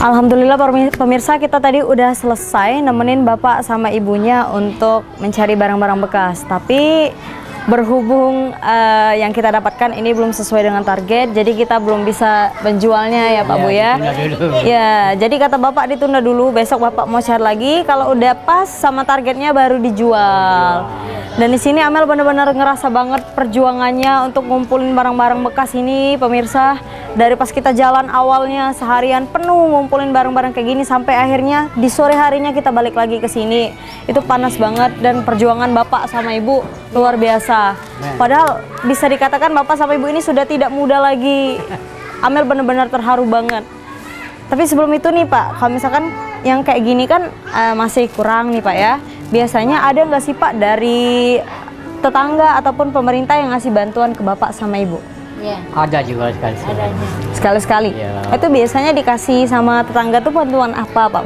Alhamdulillah pemirsa, kita tadi udah selesai nemenin bapak sama ibunya untuk mencari barang-barang bekas. Tapi berhubung yang kita dapatkan ini belum sesuai dengan target, jadi kita belum bisa menjualnya ya Pak Bu ya. Ya, jadi kata bapak ditunda dulu, besok bapak mau cari lagi. Kalau udah pas sama targetnya baru dijual. Dan di sini Amel benar-benar ngerasa banget perjuangannya untuk ngumpulin barang-barang bekas ini, pemirsa. Dari pas kita jalan awalnya seharian penuh ngumpulin barang-barang kayak gini sampai akhirnya di sore harinya kita balik lagi ke sini. Itu panas banget dan perjuangan bapak sama ibu luar biasa. Padahal bisa dikatakan bapak sama ibu ini sudah tidak muda lagi. Amel benar-benar terharu banget. Tapi sebelum itu nih Pak, kalau misalkan yang kayak gini kan masih kurang nih Pak ya. Biasanya ada nggak sih Pak dari tetangga ataupun pemerintah yang ngasih bantuan ke bapak sama ibu? Ya. Ada juga sekali-sekali. Sekali-sekali? Ya. Itu biasanya dikasih sama tetangga tuh bantuan apa Pak?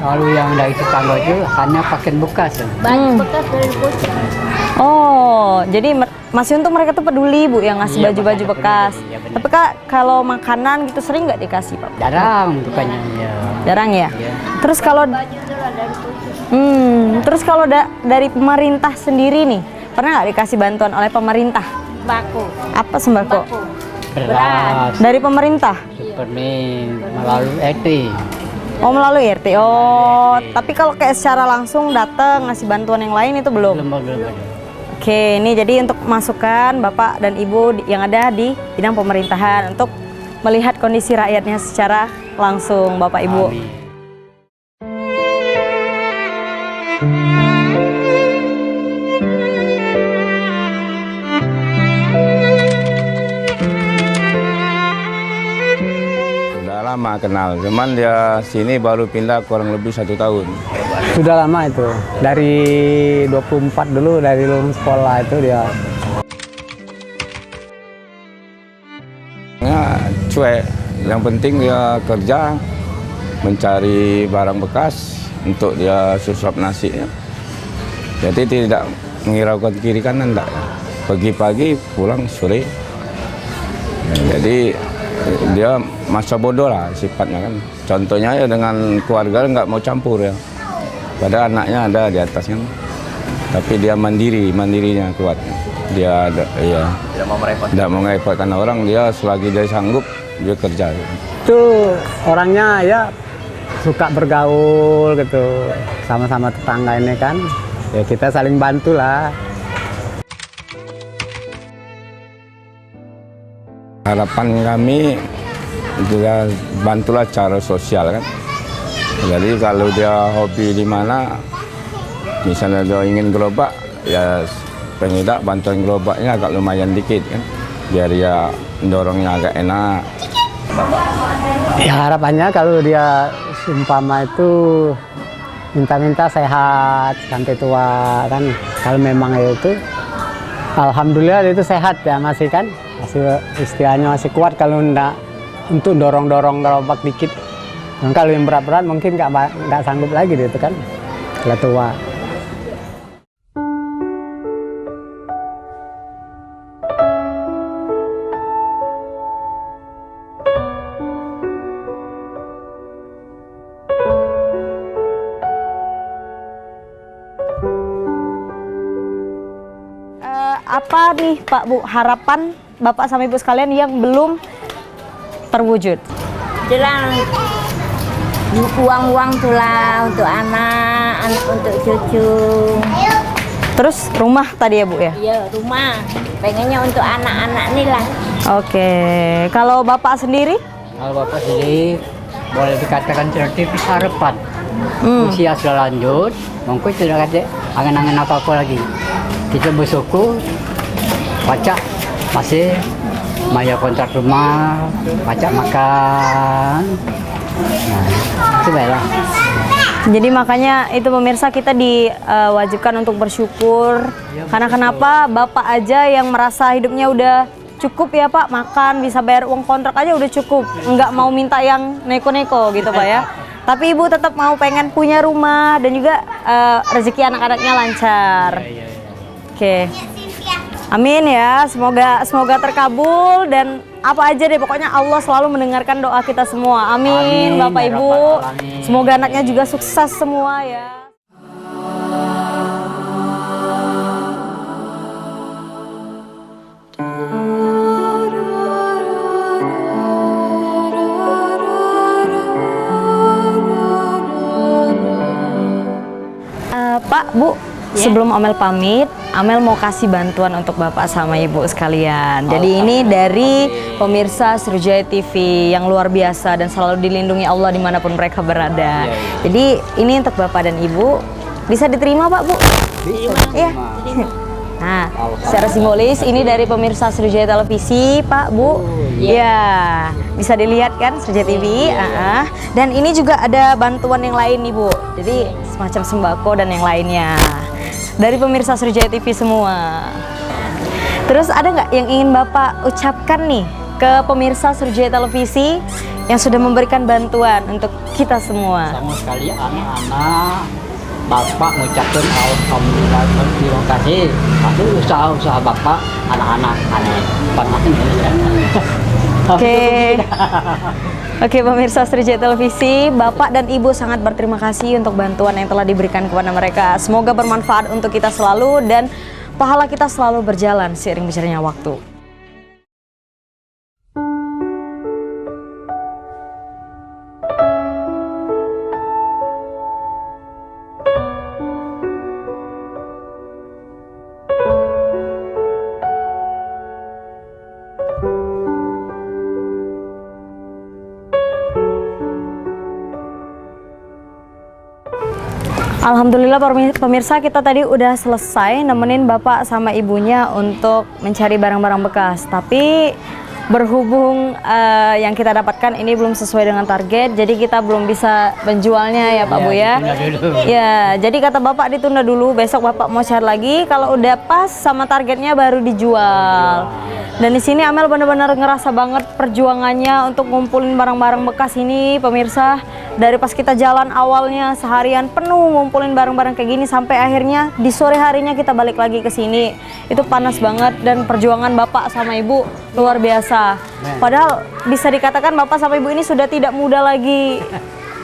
Kalau yang dari tetangga itu hanya pakaian bekas. Baju bekas dari bocah. Oh, jadi masih untung mereka tuh peduli Bu yang ngasih baju-baju bekas. Ya, tapi Kak, kalau makanan gitu sering nggak dikasih Pak? Jarang bukannya. Ya. Jarang ya? Ya. Terus kalau terus kalau dari pemerintah sendiri nih, pernah nggak dikasih bantuan oleh pemerintah? Sembako. Apa sembako? Beras. Dari pemerintah? Superman melalui RT. Oh, melalui RT. Oh, tapi kalau kayak secara langsung datang ngasih bantuan yang lain itu belum? Belum. Oke, ini jadi untuk masukan Bapak dan Ibu yang ada di bidang pemerintahan untuk melihat kondisi rakyatnya secara langsung, Bapak Ibu. Amin. Sudah lama kenal, cuman dia sini baru pindah kurang lebih 1 tahun. Sudah lama itu, dari 24 dulu, dari lulus sekolah itu dia. Ya, cuek. Yang penting dia kerja, mencari barang bekas untuk dia susup nasi. Ya. Jadi tidak menghiraukan kiri kanan, enggak. Pagi-pagi pulang sore. Ya, jadi dia masa bodoh lah sifatnya kan. Contohnya ya dengan keluarga nggak mau campur ya. Padahal anaknya ada di atas kan. Tapi dia mandirinya kuat. Dia tidak mau merepotkan orang, dia selagi dia sanggup dia kerja. Itu orangnya ya suka bergaul gitu, sama-sama tetangga ini kan. Ya kita saling bantu lah. Harapan kami juga bantulah cara sosial kan. Jadi kalau dia hobi di mana, misalnya dia ingin gerobak, ya pengidak bantuan gerobaknya agak lumayan dikit kan, biar dia dorongnya agak enak. Ya harapannya kalau dia umpama itu minta-minta sehat sampai tua kan. Kalau memang itu, alhamdulillah itu sehat ya masih kan, masih istilahnya masih kuat. Kalau enggak untuk dorong-dorong gerobak dikit. Dan kalau yang berat-berat mungkin nggak sanggup lagi gitu kan, kalau tua. Apa nih Pak Bu harapan Bapak sama Ibu sekalian yang belum terwujud? Jelang uang-uang tulah untuk anak untuk cucu. Terus rumah tadi ya Bu ya? Iya, rumah. Pengennya untuk anak-anak nih lah. Oke, kalau Bapak sendiri? Kalau Bapak sendiri boleh dikatakan tipis harapan. Usia sudah lanjut, mungkin tidak ada angan-angan apa-apa lagi. Kita bersyukur, pacak masih bayar kontrak rumah, pacak makan. Nah, itu baiklah. Jadi makanya itu pemirsa kita diwajibkan untuk bersyukur. Karena kenapa Bapak aja yang merasa hidupnya udah cukup ya Pak, makan, bisa bayar uang kontrak aja udah cukup. Nggak mau minta yang neko-neko gitu Pak ya. Tapi Ibu tetap mau pengen punya rumah dan juga rezeki anak-anaknya lancar. Oke. Amin ya, semoga terkabul dan apa aja deh pokoknya Allah selalu mendengarkan doa kita semua. Amin, Amin, Bapak ya Ibu. Rabbal Alamin. Semoga anaknya juga sukses semua ya. Pak, Bu, sebelum Amel pamit, Amel mau kasih bantuan untuk Bapak sama Ibu sekalian. Jadi ini dari pemirsa Sriwijaya TV yang luar biasa dan selalu dilindungi Allah dimanapun mereka berada. Jadi ini untuk Bapak dan Ibu, bisa diterima Pak, Bu? Bisa. Iya. Nah, secara simbolis ini dari pemirsa Sriwijaya Televisi, Pak, Bu. Ya, bisa dilihat kan Sriwijaya TV. Dan ini juga ada bantuan yang lain nih, Bu. Jadi semacam sembako dan yang lainnya dari pemirsa Sriwijaya TV semua. Terus ada nggak yang ingin Bapak ucapkan nih ke pemirsa Sriwijaya Televisi yang sudah memberikan bantuan untuk kita semua? Sama sekali anak-anak, Bapak mengucapkan alhamdulillah, terima kasih atas usaha-usaha Bapak, anak-anak aneh. Oke, pemirsa Sriwijaya Televisi, Bapak dan Ibu sangat berterima kasih untuk bantuan yang telah diberikan kepada mereka. Semoga bermanfaat untuk kita selalu dan pahala kita selalu berjalan seiring berjalannya waktu. Alhamdulillah pemirsa, kita tadi udah selesai nemenin Bapak sama Ibunya untuk mencari barang-barang bekas. Tapi berhubung yang kita dapatkan ini belum sesuai dengan target, jadi kita belum bisa menjualnya ya Pak Bu ya. Ya, jadi kata Bapak ditunda dulu, besok Bapak mau cari lagi, kalau udah pas sama targetnya baru dijual. Dan di sini Amel benar-benar ngerasa banget perjuangannya untuk ngumpulin barang-barang bekas ini, pemirsa. Dari pas kita jalan awalnya seharian penuh ngumpulin barang-barang kayak gini sampai akhirnya di sore harinya kita balik lagi ke sini. Itu panas banget dan perjuangan Bapak sama Ibu luar biasa. Padahal bisa dikatakan Bapak sama Ibu ini sudah tidak muda lagi.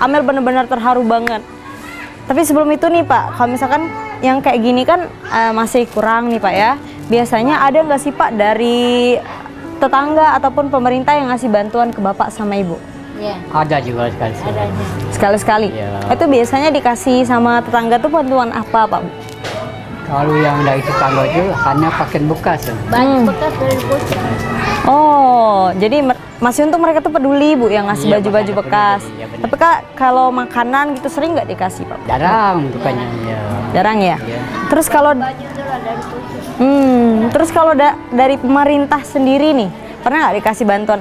Amel benar-benar terharu banget. Tapi sebelum itu nih Pak, kalau misalkan yang kayak gini kan masih kurang nih Pak ya. Biasanya ada nggak sih Pak dari tetangga ataupun pemerintah yang ngasih bantuan ke Bapak sama Ibu? Ya. Ada juga sekali-sekali. Sekali-sekali? Ya. Itu biasanya dikasih sama tetangga tuh bantuan apa Pak? Kalau yang dari tetangga itu hanya pakaian bekas. Baju bekas dari bocah. Oh, jadi masih untuk mereka tuh peduli Bu yang ngasih Iya, baju-baju makanya bekas. peduli, iya benar. Tapi Kak, kalau makanan gitu sering nggak dikasih Pak? Jarang bukannya. Ya. Jarang ya? Iya. Terus kalau Baju itu lah dari bocah. terus kalau dari pemerintah sendiri nih, pernah nggak dikasih bantuan